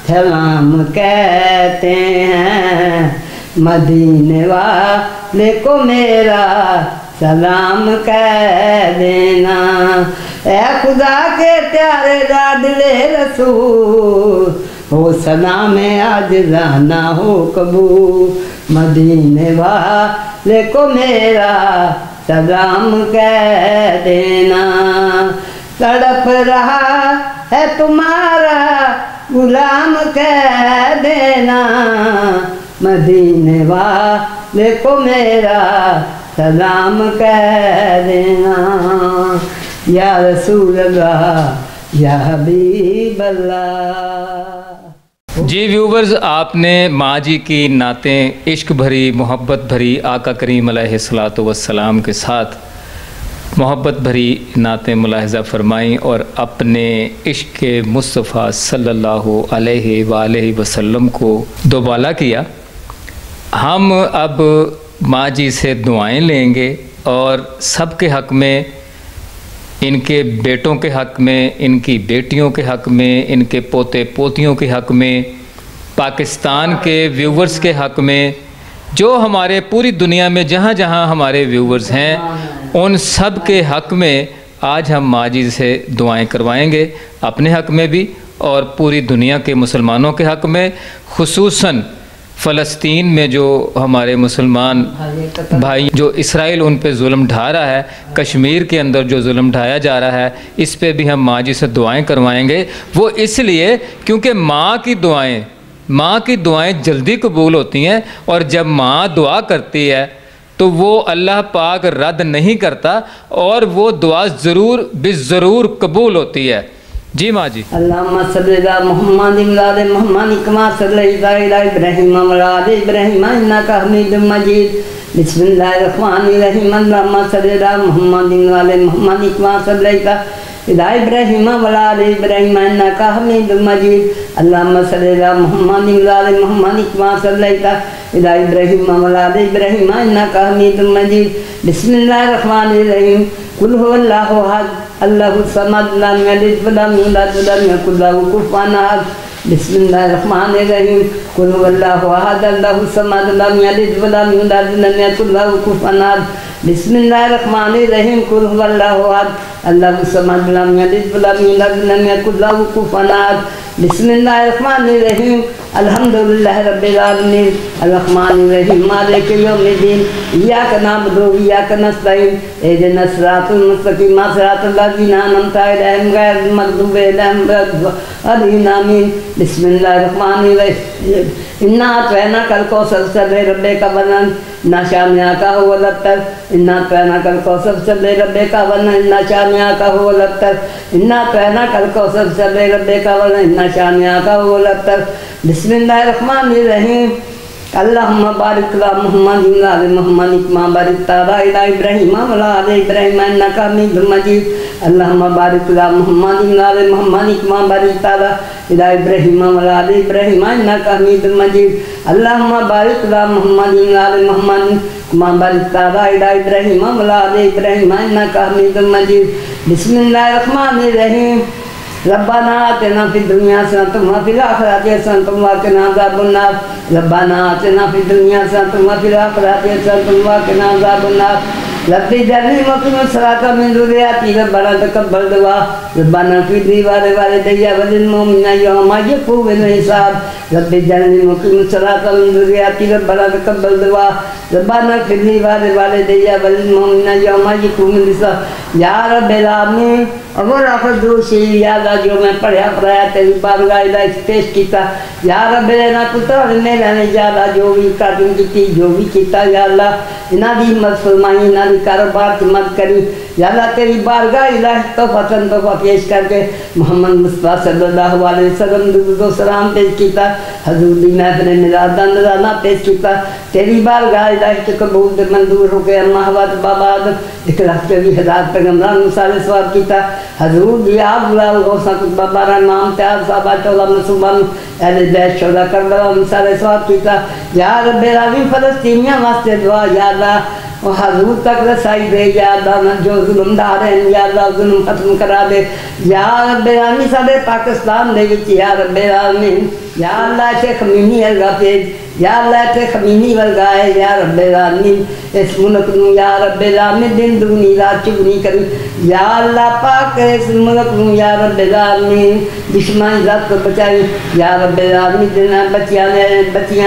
[SPEAKER 2] सलाम कहते हैं। मदीने वाले को मेरा सलाम कह देना। ऐ खुदा के प्यारे लाडले रसूल, हो सलाम आज जाना हो कबूल। मदीने वाले को मेरा सलाम कह देना। तड़प रहा है तुम्हारा गुलाम कह देना, मदीने वाले को मेरा सलाम कह देना, या रसूल अल्लाह या हबीब अल्लाह।
[SPEAKER 1] जी व्यूवर्स, आपने माँ जी की नातें इश्क भरी, मोहब्बत भरी आका करीम अलैहिस्सलातु वस्सलाम के साथ मोहब्बत भरी नातें मुलाहिज़ा फरमाई और अपने इश्क़ मुस्तफ़ा सल्लल्लाहु अलैहि वसल्लम को दोबाला किया। हम अब माँ जी से दुआएं लेंगे और सबके हक़ में, इनके बेटों के हक़ में, इनकी बेटियों के हक़ में, इनके पोते पोतियों के हक़ में, पाकिस्तान के व्यूवर्स के हक़ में, जो हमारे पूरी दुनिया में जहाँ जहाँ हमारे व्यूवर्स हैं उन सब के हक़ में आज हम माँ जी से दुआएं करवाएंगे, अपने हक़ में भी और पूरी दुनिया के मुसलमानों के हक़ में। खुसूसन फ़लस्तीन में जो हमारे मुसलमान भाई, जो इसराइल उन पे जुल्म ढा रहा है, कश्मीर के अंदर जो जुल्म ढाया जा रहा है, इस पे भी हम माँ जी से दुआएं करवाएंगे। वो इसलिए क्योंकि माँ की दुआएं जल्दी कबूल होती हैं और जब माँ दुआ करती है तो वो अल्लाह पाक रद्द नहीं करता और वो दुआ ज़रूर कबूल होती है। जी माँ जी।
[SPEAKER 2] अल्लाहुम्मा सल्लि अला मुहम्मदिन व अला मुहम्मदिन कमा सल्लैता अला इब्राहीम व अला आलि इब्राहीम इन्नका हमीदुम मजीद। बिस्मिल्लाहिर रहमानिर रहीम। अल्लाहुम्मा सल्लि अला मुहम्मदिन व अला मुहम्मदिन कमा सल्लैता अला इब्राहीम व अला आलि इब्राहीम इन्नका हमीदुम मजीद। अल्लाहुम्मा सल्लि अला मुहम्मदिन व अला मुहम्मदिन कमा सल्लैता अला इब्राहीम व अला आलि इब्राहीम इन्नका हमीदुम मजीद। बिस्मिल्लाहिर रहमानिर रहीम। कुल हुवल्लाहु अहद अल्लाहु समद लम यलिद व लम यूलद व लम यकुल लहू कुफुवन अहद। बिस्मिल्लाहिर रहमानिर रहीम। कुल हुवल्लाहु अहद अल्लाहु समद लम यलिद व लम यूलद व लम यकुल लहू कुफुवन अहद। बिस्मिल्लाहिर रहमानिर रहीम। कुल हुवल्लाहु अहद अल्लाहु समद लम यलिद व लम यूलद व लम यकुल लहू कुफुवन अहद। बिस्मिल्लाहिर रहमानिर रहीम। अल्हम्दुलिल्लाहि रब्बिल आलमीन अर्रहमानिर रहीम मालिकि यौमिद्दीन इय्याका नअबुदु व इय्याका नस्तईन इहदिनस सिरातल मुस्तकीम सिरातल लज़ीना अनअमता अलैहिम गैरिल मग़दूबि अलैहिम वलद्दालीन आमीन। बिस्मिल्लाहिर रहमानिर रहीम। इन्ना अतैनाकल कौसर सल्लि रब्बिका वन्हर इन्ना शानिअका हुवल अब्तर। इन्ना अतैनाकल कौसर सल्लि रब्बिका वन्हर इन्ना शानिअका हुवल अब्तर। इन्ना अतैनाकल कौसर सल्लि रब्बिका वन्हर इन्ना शानिअका हुवल अब्तर। बिस्मिल्लाहिर रहमानिर रहीम। अल्लाहुम्मा बारिक अला मुहम्मदिन व अला मुहम्मदिन कमा बारकता अला इब्राहीम व अला आलि इब्राहीम इन्नका हमीदुम मजीद। अल्लाहुम्मा बारिक अला मुहम्मदिन व अला मुहम्मदिन कमा बारकता अला इब्राहीम व अला आलि इब्राहीम इन्नका हमीदुम मजीद। अल्लाहुम्मा बारिक अला मुहम्मदिन व अला मुहम्मदिन कमा बारकता अला इब्राहीम व अला आलि इब्राहीम इन्नका हमीदुम मजीद। बिस्मिल्लाहिर रहमानिर रहीम। रब्बाना आतिना फिद दुनिया हसनतम व फिल आखिरति हसनतम व क़िना अज़ाबन नार। रब्बाना आतिना फिद दुनिया हसनतम व फिल आखिरति हसनतम व क़िना अज़ाबन नार। रब्बी जअलनी मुक़ीम सलाता मिन ज़ुर्रिय्यती रब्बना तक़ब्बल दुआ। रब्बना फ़िरली वालिदैया वलिल मुमिनीना यौमा यक़ूमुल हिसाब। रब्बी जअलनी मुक़ीम सलाता मिन ज़ुर्रिय्यती रब्बना तक़ब्बल दुआ। रब्बना फ़िरली वालिदैया वलिल मुमिनीना यौमा यक़ूमुल हिसाब। या रब्बिल आलमीन अगर अफदूसी याद जो मैं पढ़ाया तेरी बारगाह पेश किया या रब ना पुत्र मेरा ने ज्यादा जो भी काटून की जो भी किया या अल्लाह इन्हों की मत फरमाई इन्हों की कारोबार की मत करी या अल्लाह तेरी बारगाह इलाही तोहफा पेश करके मोहम्मद मुस्तफा सल्लल्लाहु अलैहि वसल्लम दुरूद सलाम पेश किया। हजूर दी महफिल मिलाद दा नज़राना पेश किया। तेरी बारगाह इलाही के कबूल दे मंजूर हो गए। अम्मा हवा बाबा एक लाख तेरी हज़ार पैगम्बरान सारे सवाब किया। हजूर दी आप बुलाओ हो सकत बाबा रा नाम त्याग साबा चौला मुसलमान अहले बैत शोदा करबला सारे सवाब किया। या रब आलमीन फ़लस्तीनियों वास्ते दुआ या अल्लाह और हजूर तक रसाई दे या अल्लाह जो जुल्मदार हैं या अल्लाह जुल्म खत्म करा दे या रब आलमीन साडे पाकिस्तान दे विच या रब आलमीन या अल्लाह शेख मिनी अल्लाह पेज या अल्लाह ते खमीनी वर्गाए या रब्बे आलमीन इस मुल्क नूं या रब्बे आलमीन दिन दुगनी रात चुगनी करी या अल्लाह पाक इस मुल्क नूं या रब्बे आलमीन दुश्मन जात को बचाई या रब्बे आलमीन जिन्हां बच्चियां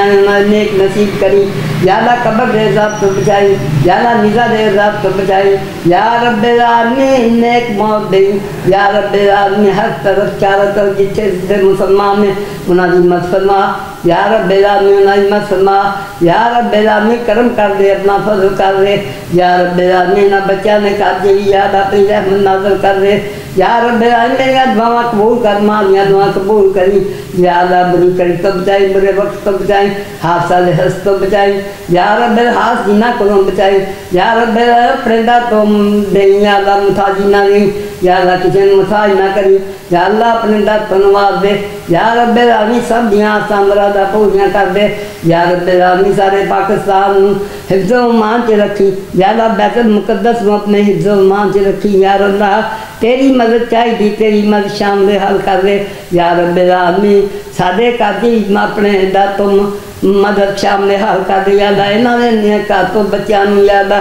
[SPEAKER 2] ने नेक नसीब करी या अल्लाह कब्र दे जात को बचाई या अल्लाह निज़ा दे जात को बचाई या रब्बे आलमीन नेक मौत दे या रब्बे आलमीन हर तरफ चारों तरफ जिथे जिथे मुसलमान ने उन्होंने मत फरमा या रब्बे आलमीन उन्होंने मत फरमा या रब्बे आलमीन करम कर दे अपना फजल कर दे या रब्बे आलमीन ना बच्चा ने कर दे याद अपनी रहमत नाज़िल कर दे या रब्बे आलमीन मेरी दुआ कबूल कर मालियाँ दुआ कबूल करी या अल्लाह बुरी करी तो बचाई बुरे वक्त तो बचाई हादसा हंस तो बचाई या रब्बे हास जिन्ना को बचाई या रब्बे परिंदा तो देई या अल्लाह मुताजी ना गई या अल्लाह किसी ने मसाज ना करी या अल्लाह अपने दर तो नवाज दे या रब्बे आलमीन सब दियाँ आसां मुरादां पूरियां कर दे या रब्बे आलमीन सारे पाकिस्तान हिफ्ज़ो ईमान च रखी या अल्लाह बैतुल मुक़द्दस में अपने हिफ्ज़ो ईमान च रखी या अल्लाह तेरी मदद चाहिए तेरी मदद शाम दे हल कर दे या रब्बे आलमीन साडे घर दी अपने दर तो मदद शाम ने हाल कर दिया इन्होंने घर तो बच्चों याद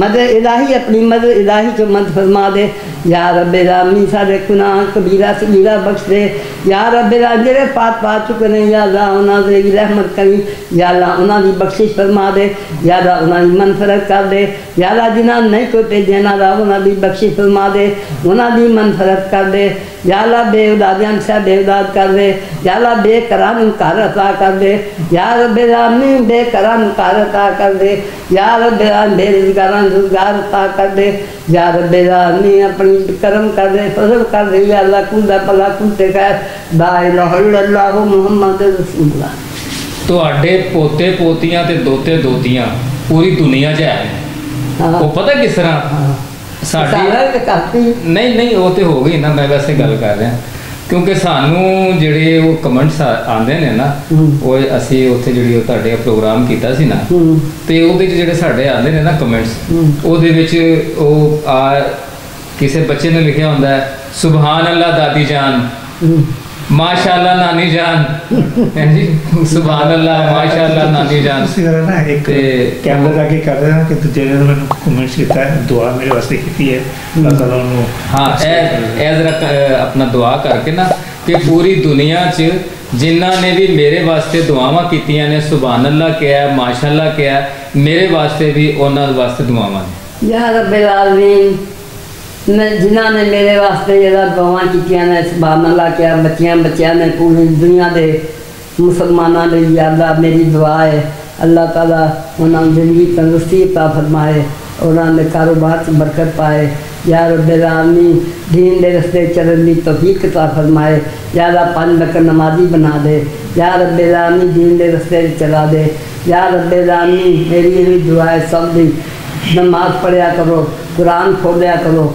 [SPEAKER 2] मदद इलाही अपनी मदद इलाही चो मदद फरमा दे या रब्बे आलमीन सारे गुनाह कबीरा सगीरा बख्श दे या रब्बे जेरे पाप पा चुके ने या अल्लाह उन्होंने रहमत करी या अल्लाह उन्होंने बख्शिश फरमा दे या अल्लाह उन्होंने मनफरत कर दे या अल्लाह जिन्होंने नहीं कोई भेजे ना उन्होंने बख्शिश फरमा दे उन्होंने मनफरत कर दे या अल्लाह बेउदादियां से बेउदाद कर दे या अल्लाह बेकरार घर अता कर दे या रब्बे आलमीन बेकरार घर अता कर दे या रब्बे बेरोजगारां रोजगार अता कर दे या रब्बे आलमीन अपनी करम कर दे फजल कर दे या अल्लाह कुल दा भला कुल ते खैर ला इलाहा इल्लल्लाह मुहम्मद रसूलुल्लाह
[SPEAKER 1] ਤੁਹਾਡੇ ਪੋਤੇ ਪੋਤੀਆਂ ਤੇ ਦੋਤੇ ਦੋਤੀਆਂ ਪੂਰੀ ਦੁਨੀਆ 'ਚ ਹੈ ਉਹ ਪਤਾ ਕਿਸ ਤਰ੍ਹਾਂ ਸਾਡੀ ਨਹੀਂ ਨਹੀਂ ਉਹ ਤੇ ਹੋ ਗਈ ਨਾ ਮੈਂ ਵੈਸੇ ਗੱਲ ਕਰ ਰਿਹਾ ਕਿਉਂਕਿ ਸਾਨੂੰ ਜਿਹੜੇ ਉਹ ਕਮੈਂਟਸ ਆਉਂਦੇ ਨੇ ਨਾ ਉਹ ਅਸੀਂ ਉੱਥੇ ਜਿਹੜੀ ਉਹ ਤੁਹਾਡੇ ਪ੍ਰੋਗਰਾਮ ਕੀਤਾ ਸੀ ਨਾ ਤੇ ਉਹਦੇ 'ਚ ਜਿਹੜੇ ਸਾਡੇ ਆਉਂਦੇ ਨੇ ਨਾ ਕਮੈਂਟਸ ਉਹਦੇ ਵਿੱਚ ਉਹ ਕਿਸੇ ਬੱਚੇ ਨੇ ਲਿਖਿਆ ਹੁੰਦਾ ਹੈ ਸੁਭਾਨ ਅੱਲਾ ਦਾਦੀ ਜਾਨ माशाअल्लाह नानी जान हैं जी सुभान अल्लाह माशाअल्लाह नानी जान
[SPEAKER 3] ना एक कैमरा जाके कर रहे हैं कि तुझे मैंने कमेंट्स किया है दुआ मेरे वास्ते की है अल्लाह ताला उन्होंने
[SPEAKER 1] हाँ ए जरा अपना दुआ करके ना कि पूरी दुनिया च जिन्ना ने भी मेरे वास्ते दुआवां कीतियां ने सुभान अल्लाह किया है माशाअल्लाह किया है मेरे वास्ते भी उन्होंने वास्ते दुआवां ने
[SPEAKER 2] या रब्बे आलमीन जिन्होंने मेरे वास्ते जरा दुआवां कीतियां ने सुभान अल्लाह क्या बच्चियां ने पूरी दुनिया के मुसलमानों ने याद मेरी दुआ है अल्लाह ताला उन्होंने जिंदगी तंदुरुस्ती अता फरमाए उन्होंने कारोबार से बरकत पाए या रब्बे आलमीन दीन के रस्ते चलने की तौफीक अता फरमाए या अल्लाह 5 वक्त नमाजी बना दे या रब्बे आलमीन दीन के रस्ते चला दे या रब्बे आलमीन मेरी यही दुआ है सब दी नमाज पढ़िया करो कुरान खोलिया करो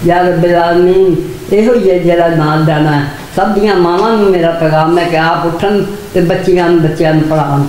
[SPEAKER 2] या रब्बे आलमीन यो ही है जरा नाल जाना है सब दियाँ मावां नूं मेरा पैगाम है कि आप उठन तो बच्चियां पढ़ान।